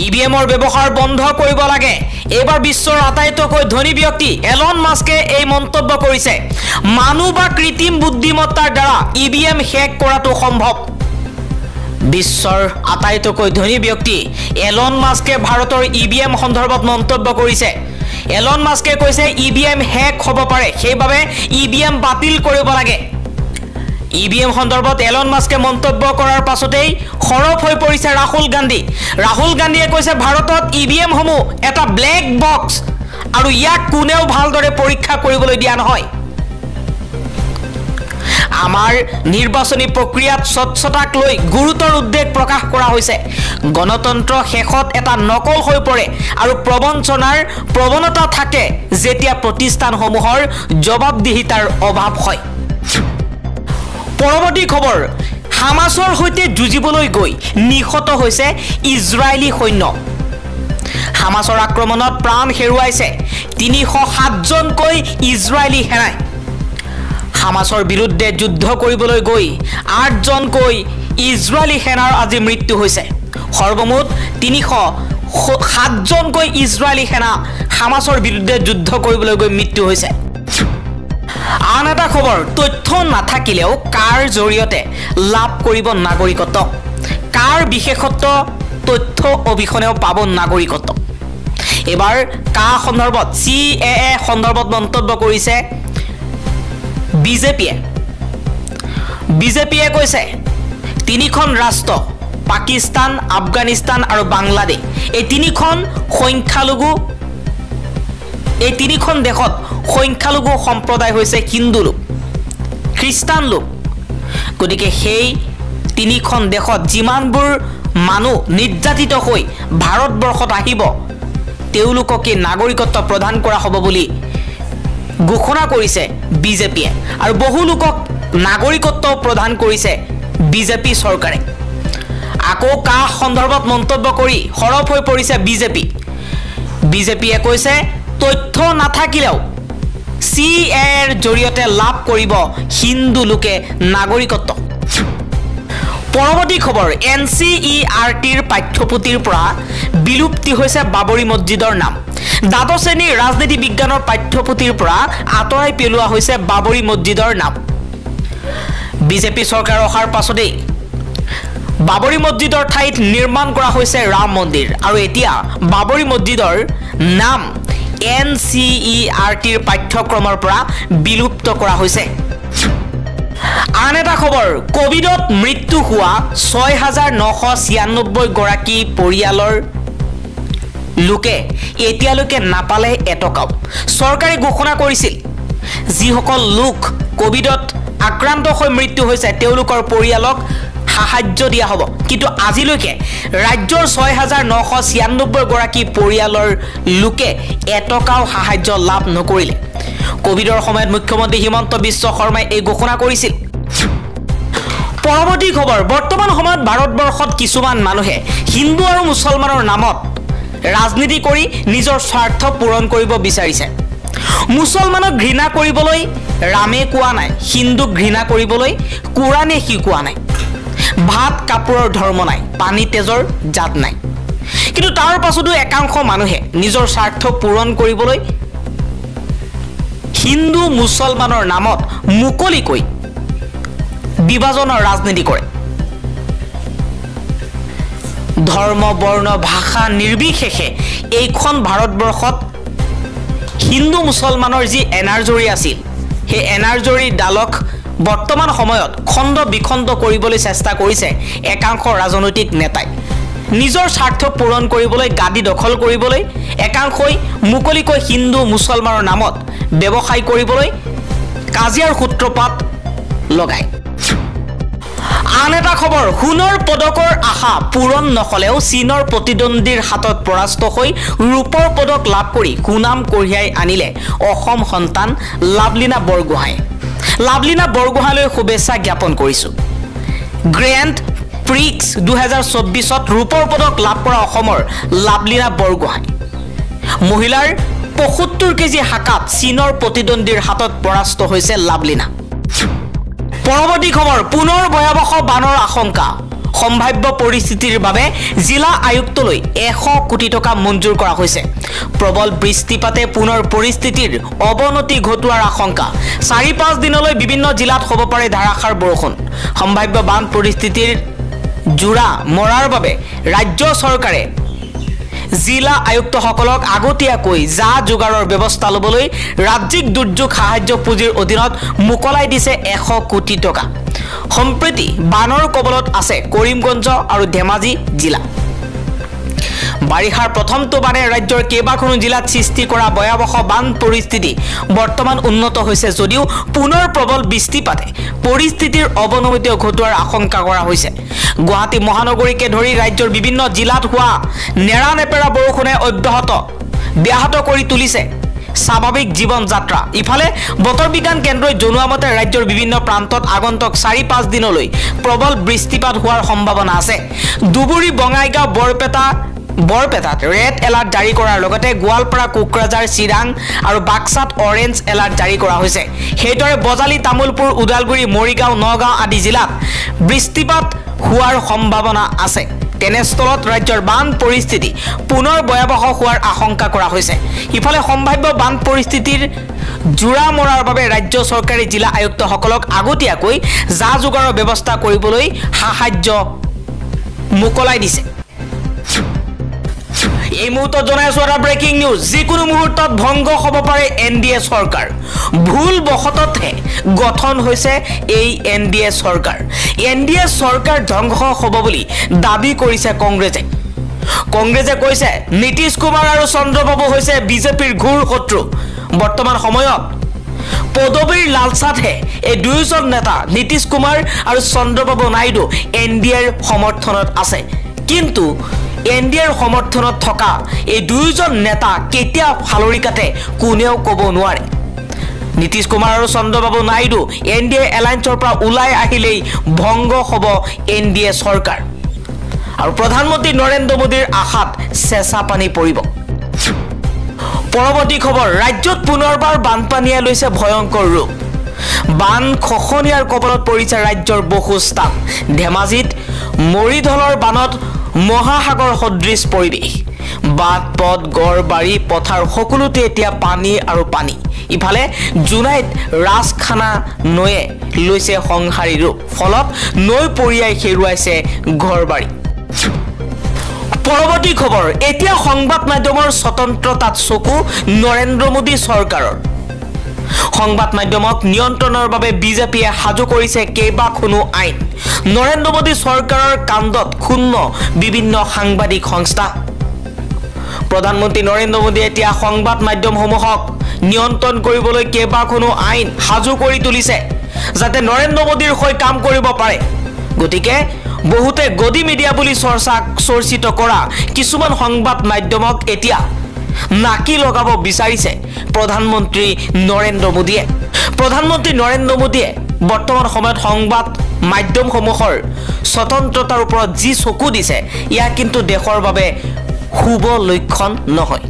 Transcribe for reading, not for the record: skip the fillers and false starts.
ইভিএমৰ ব্যৱহাৰ বন্ধ কৰিব লাগে এবাৰ বিশ্বৰ আটাইতকৈ ধনী ব্যক্তি এলন মাস্কে এই মন্তব্য কৰিছে মানুহ বা কৃত্ৰিম বুদ্ধিমত্তাৰ দ্বাৰা ইভিএম হেক কৰাটো সম্ভৱ বিশ্বৰ আটাইতকৈ ধনী ব্যক্তি এলন মাস্কে ভাৰতৰ ইভিএম সন্দৰ্ভত মন্তব্য কৰিছে এলন মাস্কে কৈছে ইভিএম হেক হ'ব পাৰে সেইবাবে ইভিএম বাতিল কৰিব লাগে ইভিএম সন্দৰ্ভত এলন মাস্কে মন্তব্য কৰাৰ পাছতেই খৰপ হৈ পৰিছে ৰাহুল গান্ধীয়ে কৈছে ভাৰতত ইভিএম সমূহ এটা ব্লেক বক্স আৰু ইয়াক কোনেও ভালদৰে পৰীক্ষা কৰিবলৈ দিয়া নহয় আমাৰ নিৰ্বাচনী প্ৰক্ৰিয়াত স্বচ্ছতাক লৈ গুৰুতৰ উদ্বেগ প্ৰকাশ কৰা হৈছে গণতন্ত্ৰ শেষত এটা নকল হৈ পৰে আৰু প্ৰবঞ্চনাৰ প্ৰৱণতা থাকে যেতিয়া প্ৰতিষ্ঠানসমূহৰ জবাবদিহিতাৰ অভাৱ হয় পৰৱৰ্তী খবৰ হামাছৰ সৈতে যুঁজিবলৈ গৈ নিহত হৈছে ইজৰাইলী সৈন্য হামাছৰ আক্ৰমণত প্ৰাণ হেৰুৱাইছে 307 জনকৈ ইজৰাইলী সেনাই হামাছৰ বিৰুদ্ধে যুদ্ধ কৰিবলৈ গৈ 8 জনকৈ ইজৰাইলী সেনাৰ আজি মৃত্যু হৈছে সৰ্বমুঠ 307 জনকৈ ইজৰাইলী সেনা হামাছৰ বিৰুদ্ধে যুদ্ধ কৰিবলৈ গৈ মৃত্যু হৈছে আন এটা খবৰ তথ্য নাথাকিলেও কাৰ জৰিয়তে লাভ কৰিব নাগৰিকত্ব কাৰ বিশেষত্ব তথ্য অবিহনেও পাব নাগৰিকত্ব এবাৰ কা সন্দৰ্ভত CAA সন্দৰ্ভত মন্তব্য কৰিছে বিজেপিয়ে কৈছে তিনিখন ৰাষ্ট্ৰ পাকিস্তান আফগানিস্তান আৰু বাংলাদেশ এই তিনিখন দেশত সংখ্যালঘু সম্প্ৰদায় হৈছে হিন্দু লোক খ্ৰীষ্টান লোক গতিকে সেই তিনিখন দেশত যিমানবোৰ মানুহ নিৰ্যাতিত হৈ ভাৰতবৰ্ষত আহিব তেওঁলোককে নাগৰিকত্ব প্ৰদান কৰা হ'ব বুলি ঘোষণা কৰিছে বিজেপিয়ে আৰু বহু লোকক নাগৰিকত্ব প্ৰদান কৰিছে বিজেপি চৰকাৰে আকৌ কা সন্দৰ্ভত মন্তব্য কৰি খৰপ হৈ পৰিছে বিজেপিয়ে কৈছে তথ্য নাথাকিলেও CAAৰ জৰিয়তে লাভ কৰিব হিন্দু লোকে নাগৰিকত্ব পৰৱৰ্তী খবৰ NCERTৰ পাঠ্যপুথিৰ পৰা বিলুপ্তি হৈছে বাবৰি মছজিদৰ নাম দ্বাদশ শ্ৰেণীৰ ৰাজনীতি বিজ্ঞানৰ পাঠ্যপুথিৰ পৰা আঁতৰাই পেলোৱা হৈছে বাবৰি মছজিদৰ নাম বিজেপি চৰকাৰ অহাৰ পাছতেই বাবৰি মছজিদৰ ঠাইত নিৰ্মাণ কৰা হৈছে ৰাম মন্দিৰ আৰু এতিয়া বাবৰি মছজিদৰ নাম NCERTৰ পাঠ্যক্ৰমৰ পৰা বিলুপ্ত কৰা হৈছে আন এটা খবৰ কোভিডত মৃত্যু হোৱা 6996 গৰাকী পৰিয়ালৰ লোকে এতিয়ালৈকে নাপালে এটকাও চৰকাৰে ঘোষণা কৰিছিল যিসকল লোক কোভিডত আক্ৰান্ত হৈ মৃত্যু হৈছে তেওঁলোকৰ পৰিয়ালক সাহায্য দিয়া হ'ব কিন্তু আজিলৈকে ৰাজ্যৰ 6996 গৰাকী পৰিয়ালৰ লোকে এটকাও সাহায্য লাভ নকৰিলে কোভিডৰ সময়ত মুখ্যমন্ত্ৰী হিমন্ত বিশ্ব শৰ্মাই এই ঘোষণা কৰিছিল পৰৱৰ্তী খবৰ বৰ্তমান সময়ত ভাৰতবৰ্ষত কিছুমান মানুহে হিন্দু আৰু মুছলমানৰ নামত ৰাজনীতি কৰি নিজৰ স্বাৰ্থ পূৰণ কৰিব বিচাৰিছে মুছলমানক ঘৃণা কৰিবলৈ ৰামে কোৱা নাই হিন্দুক ঘৃণা কৰিবলৈ কোৰাণে শিকোৱা নাই ভাত কাপোৰৰ ধৰ্ম নাই পানী তেজৰ জাত নাই কিন্তু তাৰ পাছতো একাংশ মানুহে নিজৰ স্বাৰ্থ পূৰণ কৰিবলৈ হিন্দু মুছলমানৰ নামত মুকলিকৈ বিভাজনৰ ৰাজনীতি কৰে ধৰ্ম বৰ্ণ ভাষা নিৰ্বিশেষে এইখন ভাৰতবৰ্ষত হিন্দু মুছলমানৰ যি এনাৰজৰি আছিল সেই এনাৰজৰি ডালক বৰ্তমান সময়ত খণ্ড বিখণ্ড কৰিবলৈ চেষ্টা কৰিছে একাংশ ৰাজনৈতিক নেতাই নিজৰ স্বাৰ্থ পূৰণ কৰিবলৈ গাদী দখল কৰিবলৈ একাংশই মুকলিকৈ হিন্দু মুছলমানৰ নামত ব্যৱসায় কৰিবলৈ কাজিয়াৰ সূত্ৰপাত লগায় আন এটা খবৰ সোণৰ পদকৰ আশা পূৰণ নহলেও চীনৰ প্ৰতিদ্বন্দ্বীৰ হাতত পৰাস্ত হৈ ৰূপৰ পদক লাভ কৰি সুনাম কঢ়িয়াই আনিলে অসম সন্তান লাভলীনা বৰগোহাঁইলৈ শুভেচ্ছা জ্ঞাপন কৰিছো গ্ৰেণ্ড প্ৰিক্স 2024ত ৰূপৰ পদক লাভ কৰা অসমৰ লাভলীনা বৰগোহাঁই মহিলাৰ 75 কেজি হাকাত চীনৰ প্ৰতিদ্বন্দ্বীৰ হাতত পৰাস্ত হৈছে লাভলীনা পৰৱৰ্তী খবৰ পুনৰ ভয়াৱহ বানৰ আশংকা সম্ভাৱ্য পৰিস্থিতিৰ বাবে জিলা আয়ুক্তলৈ 100 কোটি টকা মঞ্জুৰ কৰা হৈছে প্ৰবল বৃষ্টিপাতে পুনৰ পৰিস্থিতিৰ অৱনতি ঘটোৱাৰ আশংকা 4-5 দিনলৈ বিভিন্ন জিলাত হ'ব পাৰে ধাৰাসাৰ বৰষুণ সম্ভাৱ্য বান পৰিস্থিতিৰ জোৰা মৰাৰ বাবে ৰাজ্য চৰকাৰে জিলা আয়ুক্তসকলক আগতীয়াকৈ যা যোগাৰৰ ব্যৱস্থা ল'বলৈ ৰাজ্যিক দুৰ্যোগ সাহায্য পুঁজিৰ অধীনত মুকলাই দিছে 100 কোটি টকা সম্প্ৰতি বানৰ কবলত আছে কৰিমগঞ্জ আৰু ধেমাজি জিলা বাৰিষাৰ প্ৰথমটো বানে ৰাজ্যৰ কেইবাখনো জিলাত সৃষ্টি কৰা ভয়াৱহ বান পৰিস্থিতি বৰ্তমান উন্নত হৈছে যদিও পুনৰ প্ৰবল বৃষ্টিপাতে পৰিস্থিতিৰ অৱনতি ঘটোৱাৰ আশংকা কৰা হৈছে গুৱাহাটী মহানগৰীকে ধৰি ৰাজ্যৰ বিভিন্ন জিলাত হোৱা নেৰানেপেৰা বৰষুণে ব্যাহত কৰি তুলিছে স্বাভাৱিক জীৱন যাত্ৰা ইফালে বতৰ বিজ্ঞান কেন্দ্ৰই জনোৱা মতে ৰাজ্যৰ বিভিন্ন প্ৰান্তত আগন্তুক 4-5 দিনলৈ প্ৰবল বৃষ্টিপাত হোৱাৰ সম্ভাৱনা আছে দুবুৰী বঙাইগাঁও বৰপেটাত ৰেড এলাৰ্ট জাৰি কৰাৰ লগতে গোৱালপাৰা কোকৰাঝাৰ চিৰাং আৰু বাক্সাত অৰেঞ্জ এলাৰ্ট জাৰি কৰা হৈছে সেইদৰে বজালি তামুলপুৰ উদালগুৰি মৰিগাঁও নগাঁও আদি জিলাত বৃষ্টিপাত হোৱাৰ সম্ভাৱনা আছে তেনেস্থলত ৰাজ্যৰ বান পৰিস্থিতি পুনৰ ভয়াৱহ হোৱাৰ আশংকা কৰা হৈছে ইফালে সম্ভাৱ্য বান পৰিস্থিতিৰ জোৰা মৰাৰ বাবে ৰাজ্য চৰকাৰে জিলা আয়ুক্তসকলক আগতীয়াকৈ যা যোগাৰৰ ব্যৱস্থা কৰিবলৈ সাহায্য মুকলাই দিছে এই মুহূৰ্তত জনাইছো এটা ব্ৰেকিং নিউজ যিকোনো মুহূৰ্তত ভংগ হ'ব পাৰে এনডিএ চৰকাৰ ভুল বখততহে গঠন হৈছে এই এনডিএ চৰকাৰ ধ্বংস হ'ব বুলি দাবী কৰিছে কংগ্ৰেছে কৈছে নীতিশ কুমাৰ আৰু চন্দ্ৰবাবু হৈছে বিজেপিৰ ঘূৰ শত্ৰু বৰ্তমান সময়ত পদবীৰ লালচাতহে এই দুয়োজন নেতা নীতিশ কুমাৰ আৰু চন্দ্ৰবাবু নাইডু এনডিএৰ সমৰ্থনত আছে কিন্তু এনডিএৰ সমৰ্থনত থকা এই দুয়োজন নেতা কেতিয়া ফালৰি কাটে কোনেও ক'ব নোৱাৰে নীতিশ কুমাৰ আৰু চন্দ্ৰবাবু নাইডু এনডিএ এলায়েন্সৰ পৰা ওলাই আহিলেই ভংগ হ'ব এনডিএ চৰকাৰ আৰু প্ৰধানমন্ত্ৰী নৰেন্দ্ৰ মোদীৰ আশাত চেঁচা পানী পৰিব পৰৱৰ্তী খবৰ ৰাজ্যত পুনৰবাৰ বানপানীয়ে লৈছে ভয়ংকৰ ৰূপ বান খখনীয়াৰ কবলত পৰিছে ৰাজ্যৰ বহু স্থান ধেমাজিত মৰিধলৰ বানত মহাসাগৰ সদৃশ পৰিৱেশ বাট পথ গড় বাৰী পথাৰ সকলোতে এতিয়া পানী আৰু পানী ইফালে জুনাইত ৰাজখানা নৈয়ে লৈছে সংহাৰী ৰূপ ফলত নৈ পৰিয়াই হেৰুৱাইছে ঘৰ বাৰী পৰৱৰ্তী খবৰ এতিয়া সংবাদ মাধ্যমৰ স্বতন্ত্ৰতাত চকু নৰেন্দ্ৰ মোদী চৰকাৰৰ সংবাদ মাধ্যমক নিয়ন্ত্ৰণৰ বাবে বিজেপিয়ে সাজু কৰিছে কেইবাখনো আইন নৰেন্দ্ৰ মোদী চৰকাৰৰ কাণ্ডত ক্ষুণ্ণ বিভিন্ন সাংবাদিক সংস্থা প্ৰধানমন্ত্ৰী নৰেন্দ্ৰ মোদীয়ে এতিয়া সংবাদ মাধ্যমসমূহক নিয়ন্ত্ৰণ কৰিবলৈ কেইবাখনো আইন সাজু কৰি তুলিছে যাতে নৰেন্দ্ৰ মোদীৰ হৈ কাম কৰিব পাৰে গতিকে বহুতে গদি মিডিয়া বুলি চৰ্চিত কৰা কিছুমান সংবাদ মাধ্যমক এতিয়া নাকি লগাব বিচাৰিছে প্ৰধানমন্ত্ৰী নৰেন্দ্ৰ মোদীয়ে বৰ্তমান সময়ত সংবাদ মাধ্যমসমূহৰ স্বতন্ত্ৰতাৰ ওপৰত যি চকু দিছে ইয়া কিন্তু দেশৰ বাবে শুভ লক্ষণ নহয়